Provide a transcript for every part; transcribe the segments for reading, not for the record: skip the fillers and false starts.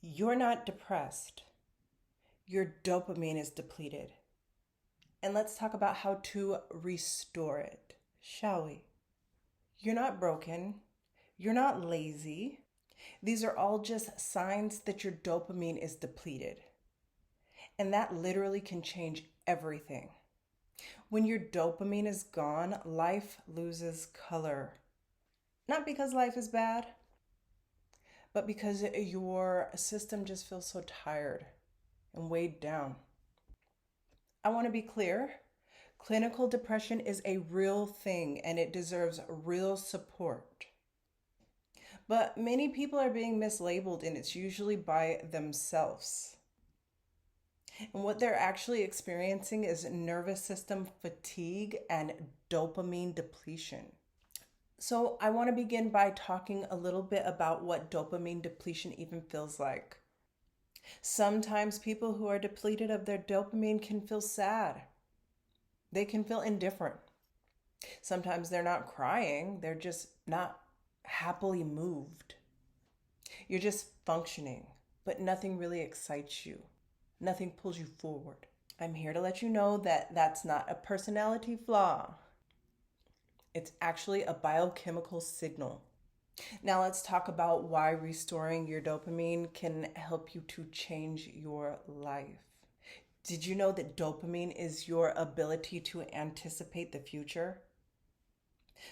You're not depressed. Your dopamine is depleted. And let's talk about how to restore it, shall we? You're not broken. You're not lazy. These are all just signs that your dopamine is depleted. And that literally can change everything. When your dopamine is gone, life loses color. Not because life is bad, but because your system just feels so tired and weighed down. I want to be clear. Clinical depression is a real thing and it deserves real support. But many people are being mislabeled, and it's usually by themselves. And what they're actually experiencing is nervous system fatigue and dopamine depletion. So I want to begin by talking a little bit about what dopamine depletion even feels like. Sometimes people who are depleted of their dopamine can feel sad. They can feel indifferent. Sometimes they're not crying, they're just not happily moved. You're just functioning, but nothing really excites you. Nothing pulls you forward. I'm here to let you know that that's not a personality flaw. It's actually a biochemical signal. Now let's talk about why restoring your dopamine can help you to change your life. Did you know that dopamine is your ability to anticipate the future?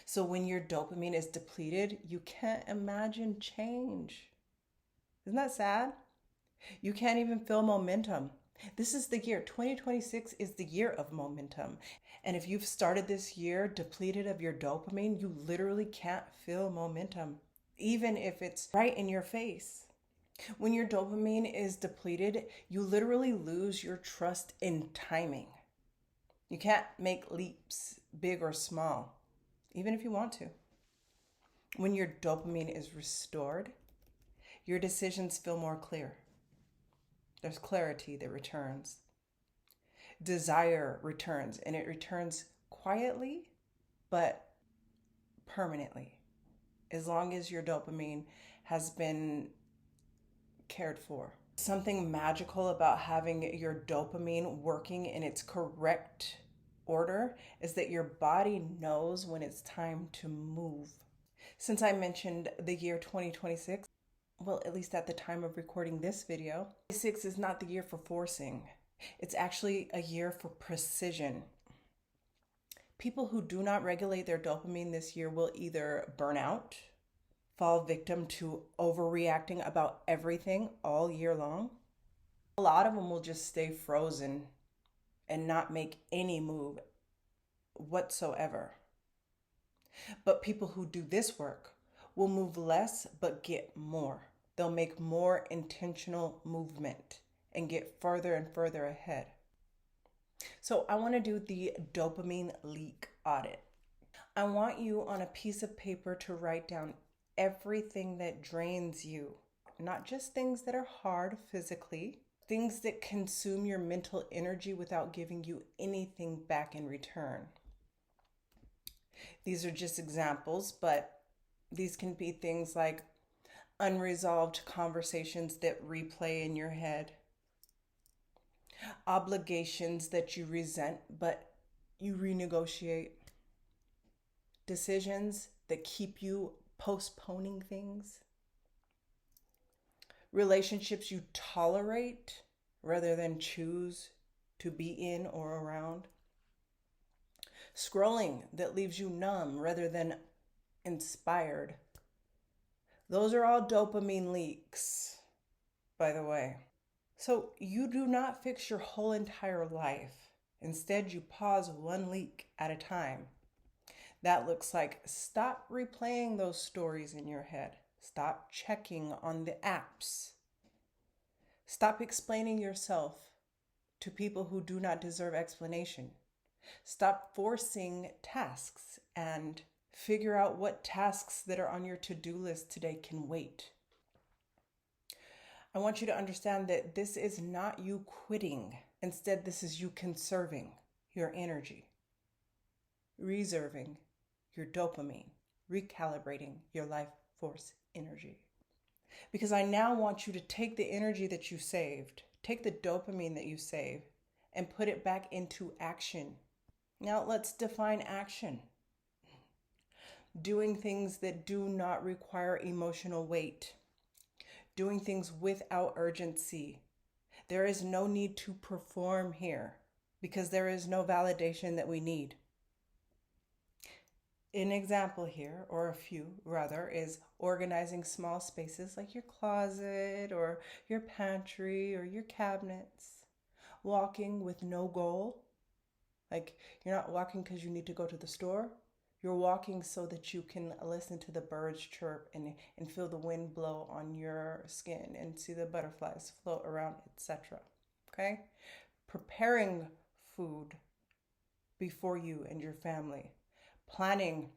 So when your dopamine is depleted, you can't imagine change. Isn't that sad? You can't even feel momentum. This is the year. 2026 is the year of momentum. And if you've started this year depleted of your dopamine, you literally can't feel momentum, even if it's right in your face. When your dopamine is depleted, you literally lose your trust in timing. You can't make leaps, big or small, even if you want to. When your dopamine is restored, your decisions feel more clear. There's clarity that returns. Desire returns, and it returns quietly, but permanently, as long as your dopamine has been cared for. Something magical about having your dopamine working in its correct order is that your body knows when it's time to move. Since I mentioned the year 2026, well, at least at the time of recording this video, 2026 is not the year for forcing. It's actually a year for precision. People who do not regulate their dopamine this year will either burn out, fall victim to overreacting about everything all year long. A lot of them will just stay frozen and not make any move whatsoever. But people who do this work will move less but get more. They'll make more intentional movement and get further and further ahead. So I want to do the dopamine leak audit. I want you on a piece of paper to write down everything that drains you, not just things that are hard physically, things that consume your mental energy without giving you anything back in return. These are just examples, but these can be things like unresolved conversations that replay in your head, obligations that you resent but you renegotiate, decisions that keep you postponing things, relationships you tolerate rather than choose to be in or around, scrolling that leaves you numb rather than inspired. Those are all dopamine leaks, by the way. So you do not fix your whole entire life. Instead, you pause one leak at a time. That looks like stop replaying those stories in your head. Stop checking on the apps. Stop explaining yourself to people who do not deserve explanation. Stop forcing tasks and figure out what tasks that are on your to-do list today can wait. I want you to understand that this is not you quitting. Instead, this is you conserving your energy, reserving your dopamine, recalibrating your life force energy. Because I now want you to take the energy that you saved, take the dopamine that you save, and put it back into action. Now let's define action. Doing things that do not require emotional weight. Doing things without urgency. There is no need to perform here because there is no validation that we need. An example here, or a few rather, is organizing small spaces like your closet or your pantry or your cabinets. Walking with no goal. Like you're not walking because you need to go to the store. You're walking so that you can listen to the birds chirp and feel the wind blow on your skin and see the butterflies float around, etc. Okay? Preparing food before you and your family. Planning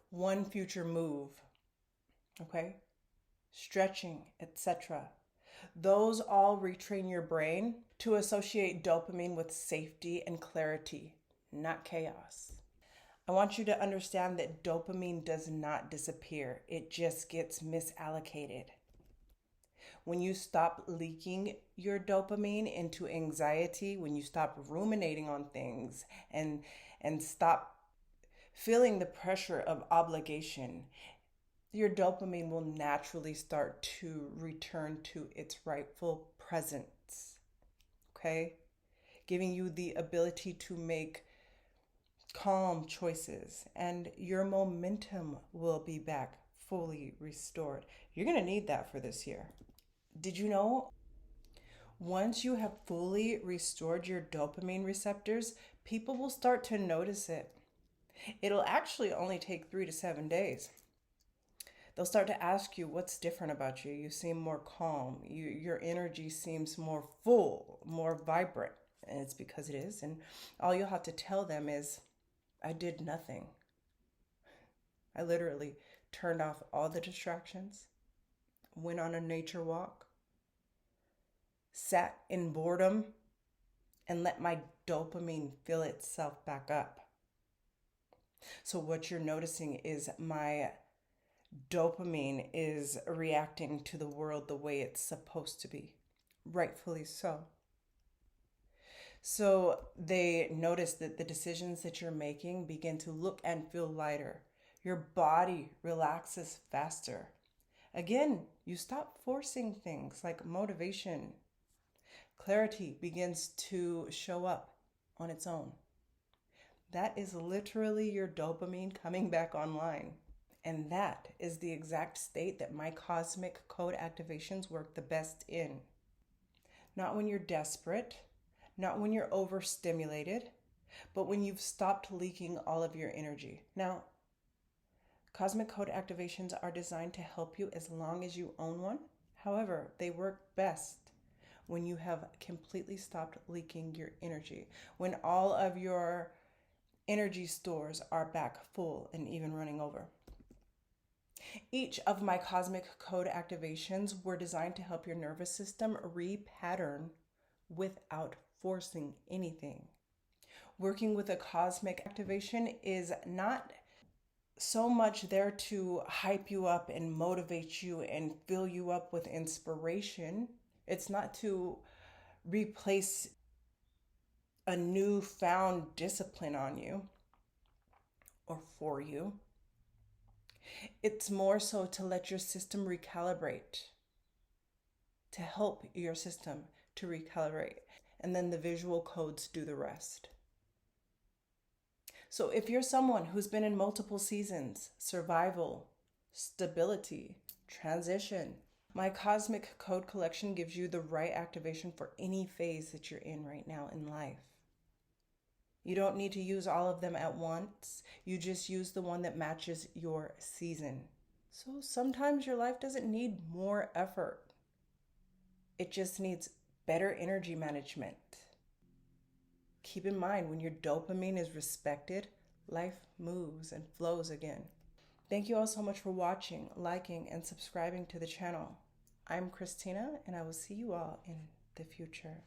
one future move. Okay? Stretching, etc. Those all retrain your brain to associate dopamine with safety and clarity, not chaos. I want you to understand that dopamine does not disappear. It just gets misallocated. When you stop leaking your dopamine into anxiety, when you stop ruminating on things and stop feeling the pressure of obligation, your dopamine will naturally start to return to its rightful presence. Okay? Giving you the ability to make calm choices, and your momentum will be back fully restored. You're going to need that for this year. Did you know once you have fully restored your dopamine receptors, people will start to notice it? It'll actually only take 3 to 7 days. They'll start to ask you what's different about you. You seem more calm. Your energy seems more full, more vibrant. And it's because it is. And all you'll have to tell them is, I did nothing. I literally turned off all the distractions, went on a nature walk, sat in boredom, and let my dopamine fill itself back up. So what you're noticing is my dopamine is reacting to the world the way it's supposed to be, rightfully so. So they notice that the decisions that you're making begin to look and feel lighter. Your body relaxes faster. Again, you stop forcing things like motivation. Clarity begins to show up on its own. That is literally your dopamine coming back online. And that is the exact state that my cosmic code activations work the best in. Not when you're desperate, not when you're overstimulated, but when you've stopped leaking all of your energy. Now, cosmic code activations are designed to help you as long as you own one. However, they work best when you have completely stopped leaking your energy, when all of your energy stores are back full and even running over. Each of my cosmic code activations were designed to help your nervous system repattern without forcing anything. Working with a cosmic activation is not so much there to hype you up and motivate you and fill you up with inspiration. It's not to replace a newfound discipline on you or for you. It's more so to let your system recalibrate, to help your system to recalibrate. And then the visual codes do the rest. So if you're someone who's been in multiple seasons, survival, stability, transition, my Cosmic Code Collection gives you the right activation for any phase that you're in right now in life. You don't need to use all of them at once. You just use the one that matches your season. So sometimes your life doesn't need more effort. It just needs better energy management. Keep in mind, when your dopamine is respected, life moves and flows again. Thank you all so much for watching, liking, and subscribing to the channel. I'm Christina, and I will see you all in the future.